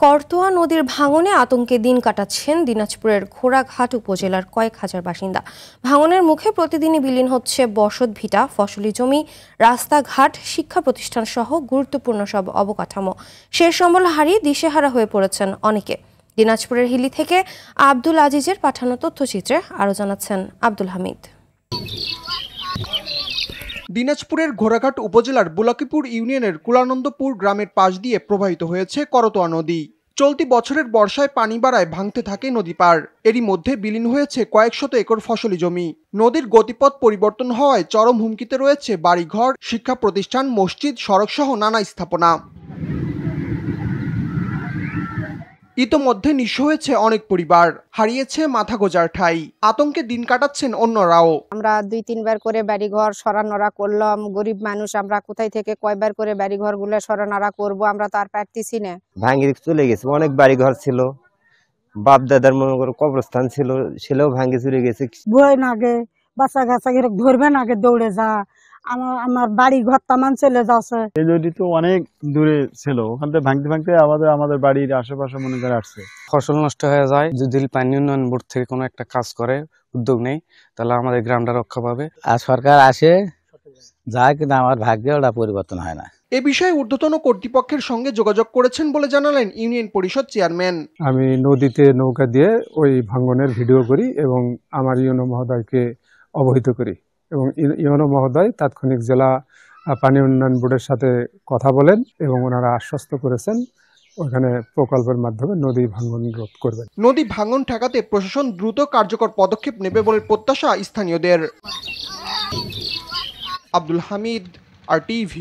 করতোয়া নদীর ভাঙনে আতঙ্কে দিন কাটাচ্ছেন দিনাজপুরের ঘোড়াঘাট উপজেলার কয়েক হাজার বাসিন্দা। ভাঙনের মুখে প্রতিদিনই বিলীন হচ্ছে বসতভিটা, ফসলি জমি, রাস্তাঘাট, শিক্ষা প্রতিষ্ঠান সহ গুরুত্বপূর্ণ সব অবকাঠামো। শেষ সম্বল হারিয়ে দিশেহারা হয়ে পড়েছেন অনেকে। দিনাজপুরের হিলি থেকে আব্দুল আজিজের পাঠানো তথ্যচিত্রে আরও জানাচ্ছেন আব্দুল হামিদ। দিনাজপুরের ঘোড়াঘাট উপজেলার বুলাকিপুর ইউনিয়নের কুলানন্দপুর গ্রামের পাশ দিয়ে প্রবাহিত হয়েছে করতোয়া নদী। চলতি বছরের বর্ষায় পানি বাড়ায় ভাঙতে থাকে নদী পার। এরই মধ্যে বিলীন হয়েছে কয়েক শত একর ফসলি জমি। নদীর গতিপথ পরিবর্তন হওয়ায় চরম হুমকিতে রয়েছে বাড়িঘর, শিক্ষা প্রতিষ্ঠান, মসজিদ, সড়কসহ নানা স্থাপনা। ইতোমধ্যে নিঃস্ব হয়েছে অনেক পরিবার, হারিয়েছে মাথা গোজার ঠাই। আতঙ্কে দিন কাটাচ্ছেন অন্যরাও। আমরা 2-3 বার করে বাড়িঘর সরানোরা করলাম। গরিব মানুষ আমরা কোথায় থেকে কয়বার করে বাড়িঘর গুলো সরানোরা করবো, আমরা তো আর পারতেছি না। ভাঙে চলে গেছে, অনেক বাড়িঘর ছিল, বাপ দাদার মনে করো কবরস্থান ছিল, সেটাও ভাঙে চলে গেছে। ভয় নাগে, বাচ্চা কাচ্চা ধরবে নাগে, দৌড়ে যা। আমার বাড়ি ঘর তামান চলে যাচ্ছে। এই নদী তো অনেক দূরে ছিল, ওখান থেকে ভাঙতে ভাঙতে আমাদের বাড়ির আশেপাশে মনে করে আসছে। ফসল নষ্ট হয়ে যায়। যদি পানি উন্নয়ন বোর্ড থেকে কোনো একটা কাজ করে, উদ্যোগ নেই, তাহলে আমাদের গ্রামটা রক্ষা পাবে। আর সরকার আসে যায়, কিন্তু আমার ভাগ্যে ওটা পরিবর্তন হয় না। এ বিষয়ে ঊর্ধ্বতন কর্তৃপক্ষের সঙ্গে যোগাযোগ করেছেন বলে জানালেন ইউনিয়ন পরিষদ চেয়ারম্যান। আমি নদীতে নৌকা দিয়ে ওই ভাঙনের ভিডিও করি এবং আমার ইউনো মহোদয়কে অবহিত করি, এবং ইউনো মহোদয় তাৎক্ষণিক জেলা পানি উন্নয়ন বোর্ডের সাথে কথা বলেন এবং ওনারা আশ্বস্ত করেছেন ওখানে প্রকল্পের মাধ্যমে নদী ভাঙন রোধ করবেন। নদী ভাঙন ঠেকাতে প্রশাসন দ্রুত কার্যকর পদক্ষেপ নেবে বলে প্রত্যাশা স্থানীয়দের। আব্দুল হামিদ, RTV।